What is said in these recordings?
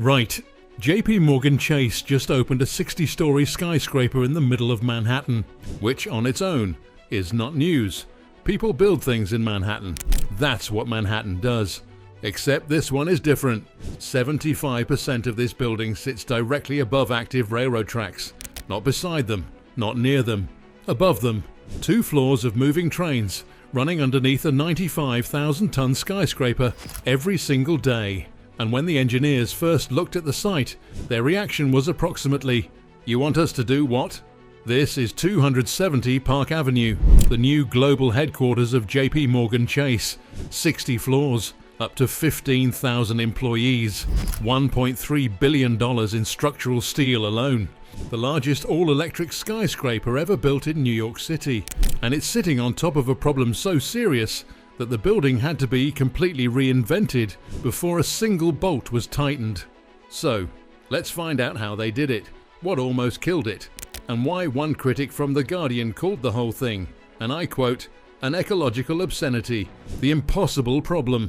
Right. JPMorgan Chase just opened a 60-story skyscraper in the middle of Manhattan, which on its own is not news. People build things in Manhattan. That's what Manhattan does. Except this one is different. 75% of this building sits directly above active railroad tracks. Not beside them, not near them. Above them, 2 floors of moving trains running underneath a 95,000-ton skyscraper every single day. And when the engineers first looked at the site, their reaction was approximately, "You want us to do what?" This is 270 Park Avenue, the new global headquarters of JPMorgan Chase. 60 floors, up to 15,000 employees, $1.3 billion in structural steel alone. The largest all-electric skyscraper ever built in New York City. And it's sitting on top of a problem so serious that the building had to be completely reinvented before a single bolt was tightened. So, let's find out how they did it, what almost killed it, and why one critic from The Guardian called the whole thing, and I quote, "an ecological obscenity, the impossible problem."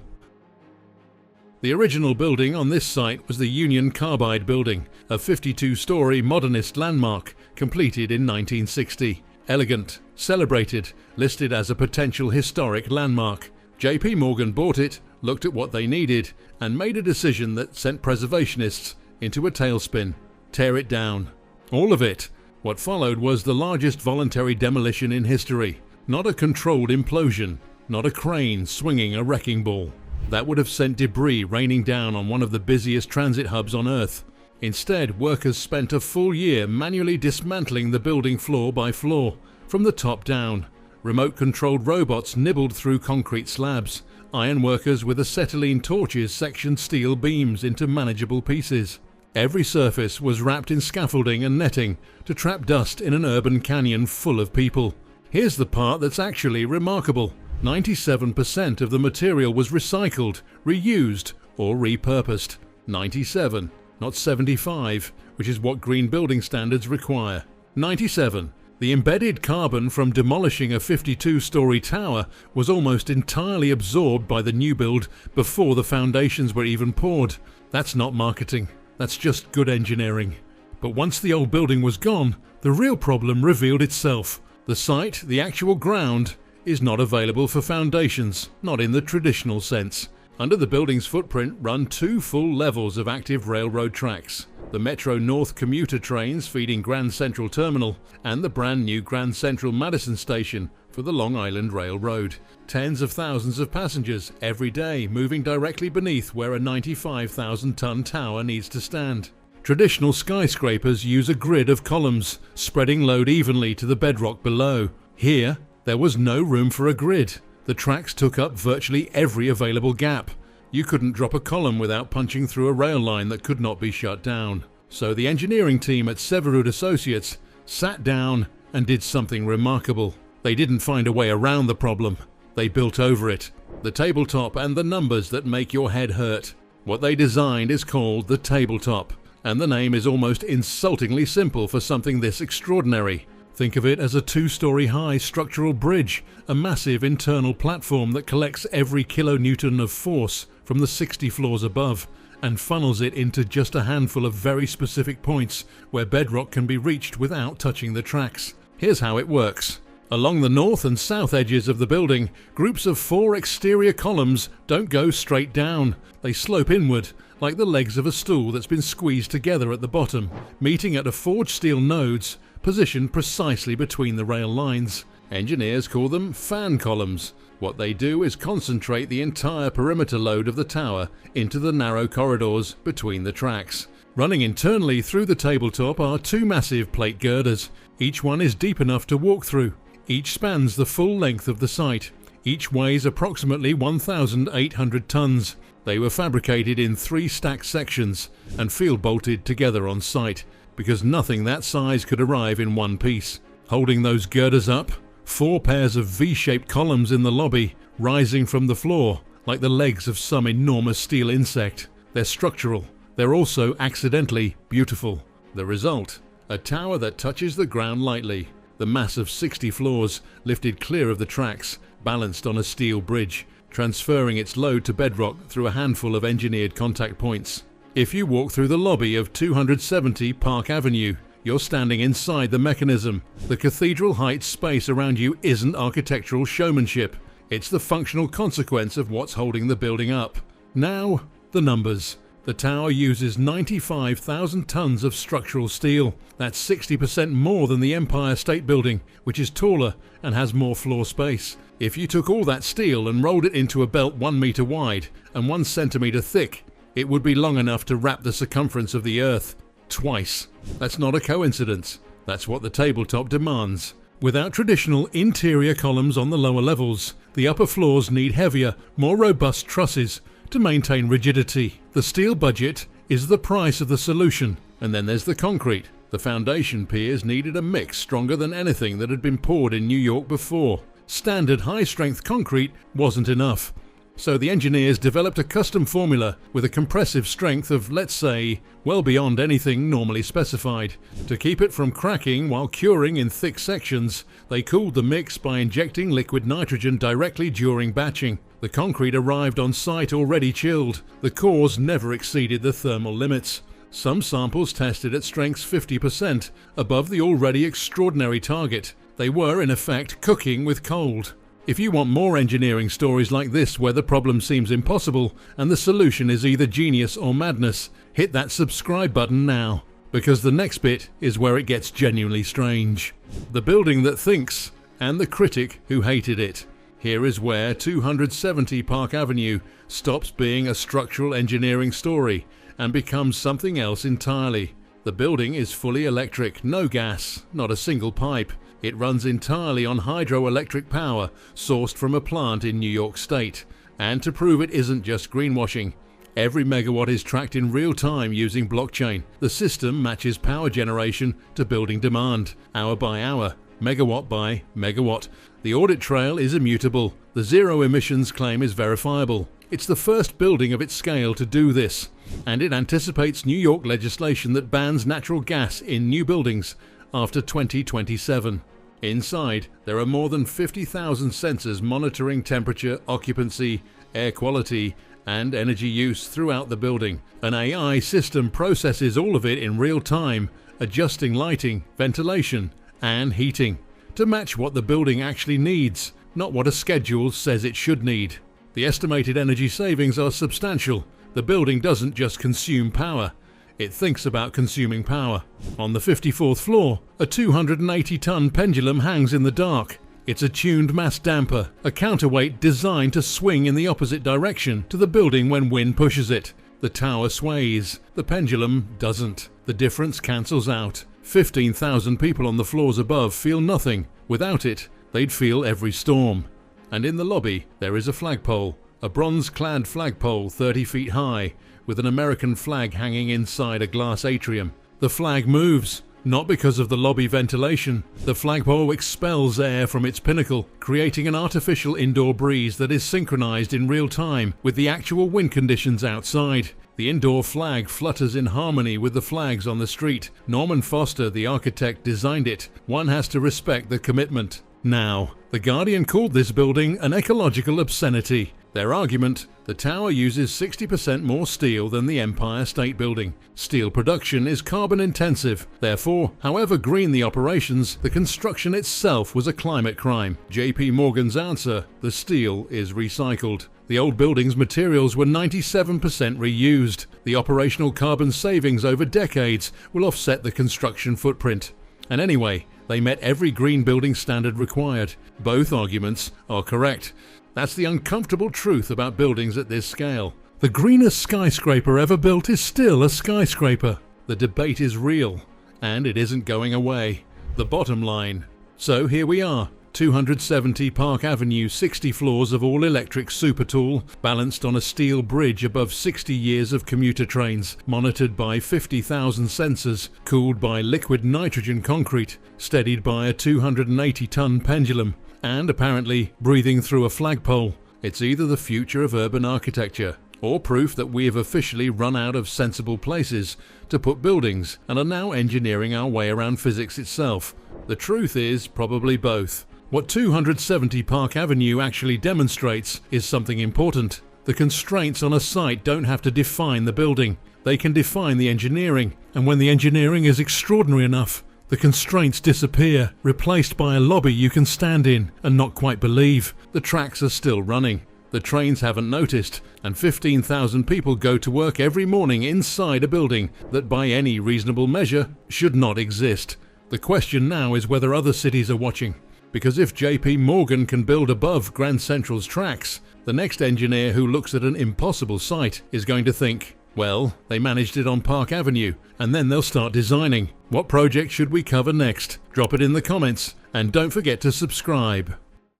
The original building on this site was the Union Carbide building, a 52-story modernist landmark completed in 1960. Elegant, celebrated, listed as a potential historic landmark. JP Morgan bought it, looked at what they needed, and made a decision that sent preservationists into a tailspin. Tear it down. All of it. What followed was the largest voluntary demolition in history. Not a controlled implosion, not a crane swinging a wrecking ball. That would have sent debris raining down on one of the busiest transit hubs on Earth. Instead, workers spent a full year manually dismantling the building floor by floor, from the top down. Remote-controlled robots nibbled through concrete slabs. Iron workers with acetylene torches sectioned steel beams into manageable pieces. Every surface was wrapped in scaffolding and netting to trap dust in an urban canyon full of people. Here's the part that's actually remarkable. 97% of the material was recycled, reused, or repurposed. 97, not 75, which is what green building standards require. 97. The embedded carbon from demolishing a 52-story tower was almost entirely absorbed by the new build before the foundations were even poured. That's not marketing, that's just good engineering. But once the old building was gone, the real problem revealed itself. The site, the actual ground, is not available for foundations, not in the traditional sense. Under the building's footprint run 2 full levels of active railroad tracks. The Metro North commuter trains feeding Grand Central Terminal and the brand new Grand Central Madison Station for the Long Island Railroad. Tens of thousands of passengers every day moving directly beneath where a 95,000-ton tower needs to stand. Traditional skyscrapers use a grid of columns, spreading load evenly to the bedrock below. Here, there was no room for a grid. The tracks took up virtually every available gap. You couldn't drop a column without punching through a rail line that could not be shut down. So the engineering team at Severud Associates sat down and did something remarkable. They didn't find a way around the problem. They built over it. The tabletop and the numbers that make your head hurt. What they designed is called the tabletop, and the name is almost insultingly simple for something this extraordinary. Think of it as a 2-story high structural bridge, a massive internal platform that collects every kilonewton of force from the 60 floors above and funnels it into just a handful of very specific points where bedrock can be reached without touching the tracks. Here's how it works. Along the north and south edges of the building, groups of 4 exterior columns don't go straight down. They slope inward, like the legs of a stool that's been squeezed together at the bottom, meeting at a forged steel nodes positioned precisely between the rail lines. Engineers call them fan columns. What they do is concentrate the entire perimeter load of the tower into the narrow corridors between the tracks. Running internally through the tabletop are 2 massive plate girders. Each one is deep enough to walk through. Each spans the full length of the site. Each weighs approximately 1,800 tons. They were fabricated in 3 stacked sections and field bolted together on site, because nothing that size could arrive in one piece. Holding those girders up, 4 pairs of V-shaped columns in the lobby, rising from the floor like the legs of some enormous steel insect. They're structural. They're also accidentally beautiful. The result? A tower that touches the ground lightly. The mass of 60 floors lifted clear of the tracks, balanced on a steel bridge, transferring its load to bedrock through a handful of engineered contact points. If you walk through the lobby of 270 Park Avenue, you're standing inside the mechanism. The cathedral heights space around you isn't architectural showmanship. It's the functional consequence of what's holding the building up. Now, the numbers. The tower uses 95,000 tons of structural steel. That's 60% more than the Empire State Building, which is taller and has more floor space. If you took all that steel and rolled it into a belt 1 meter wide and 1 centimeter thick, it would be long enough to wrap the circumference of the Earth. Twice. That's not a coincidence. That's what the tabletop demands. Without traditional interior columns on the lower levels, the upper floors need heavier, more robust trusses to maintain rigidity. The steel budget is the price of the solution, and then there's the concrete. The foundation piers needed a mix stronger than anything that had been poured in New York before. Standard high-strength concrete wasn't enough, so the engineers developed a custom formula with a compressive strength of, let's say, well beyond anything normally specified. To keep it from cracking while curing in thick sections, they cooled the mix by injecting liquid nitrogen directly during batching. The concrete arrived on site already chilled. The cores never exceeded the thermal limits. Some samples tested at strengths 50%, above the already extraordinary target. They were, in effect, cooking with cold. If you want more engineering stories like this where the problem seems impossible and the solution is either genius or madness, hit that subscribe button now, because the next bit is where it gets genuinely strange. The building that thinks, and the critic who hated it. Here is where 270 Park Avenue stops being a structural engineering story and becomes something else entirely. The building is fully electric, no gas, not a single pipe. It runs entirely on hydroelectric power sourced from a plant in New York State. And to prove it isn't just greenwashing, every megawatt is tracked in real time using blockchain. The system matches power generation to building demand, hour by hour, megawatt by megawatt. The audit trail is immutable. The zero emissions claim is verifiable. It's the first building of its scale to do this, and it anticipates New York legislation that bans natural gas in new buildings after 2027. Inside, there are more than 50,000 sensors monitoring temperature, occupancy, air quality, and energy use throughout the building. An AI system processes all of it in real time, adjusting lighting, ventilation, and heating to match what the building actually needs, not what a schedule says it should need. The estimated energy savings are substantial. The building doesn't just consume power, it thinks about consuming power. On the 54th floor, a 280-ton pendulum hangs in the dark. It's a tuned mass damper, a counterweight designed to swing in the opposite direction to the building when wind pushes it. The tower sways, the pendulum doesn't. The difference cancels out. 15,000 people on the floors above feel nothing. Without it, they'd feel every storm. And in the lobby, there is a flagpole, a bronze-clad flagpole 30 feet high, with an American flag hanging inside a glass atrium. The flag moves, not because of the lobby ventilation. The flagpole expels air from its pinnacle, creating an artificial indoor breeze that is synchronized in real time with the actual wind conditions outside. The indoor flag flutters in harmony with the flags on the street. Norman Foster, the architect, designed it. One has to respect the commitment. Now, The Guardian called this building an ecological obscenity. Their argument: the tower uses 60% more steel than the Empire State Building. Steel production is carbon intensive. Therefore, however green the operations, the construction itself was a climate crime. JPMorgan's answer: the steel is recycled. The old building's materials were 97% reused. The operational carbon savings over decades will offset the construction footprint. And anyway, they met every green building standard required. Both arguments are correct. That's the uncomfortable truth about buildings at this scale. The greenest skyscraper ever built is still a skyscraper. The debate is real, and it isn't going away. The bottom line. So here we are, 270 Park Avenue, 60 floors of all-electric Supertall, balanced on a steel bridge above 60 years of commuter trains, monitored by 50,000 sensors, cooled by liquid nitrogen concrete, steadied by a 280-ton pendulum, and apparently breathing through a flagpole. It's either the future of urban architecture, or proof that we have officially run out of sensible places to put buildings and are now engineering our way around physics itself. The truth is probably both. What 270 Park Avenue actually demonstrates is something important. The constraints on a site don't have to define the building. They can define the engineering, and when the engineering is extraordinary enough, the constraints disappear, replaced by a lobby you can stand in and not quite believe the tracks are still running. The trains haven't noticed, and 15,000 people go to work every morning inside a building that by any reasonable measure should not exist. The question now is whether other cities are watching, because if JPMorgan can build above Grand Central's tracks, the next engineer who looks at an impossible site is going to think, well, they managed it on Park Avenue, and then they'll start designing. What project should we cover next? Drop it in the comments, and don't forget to subscribe.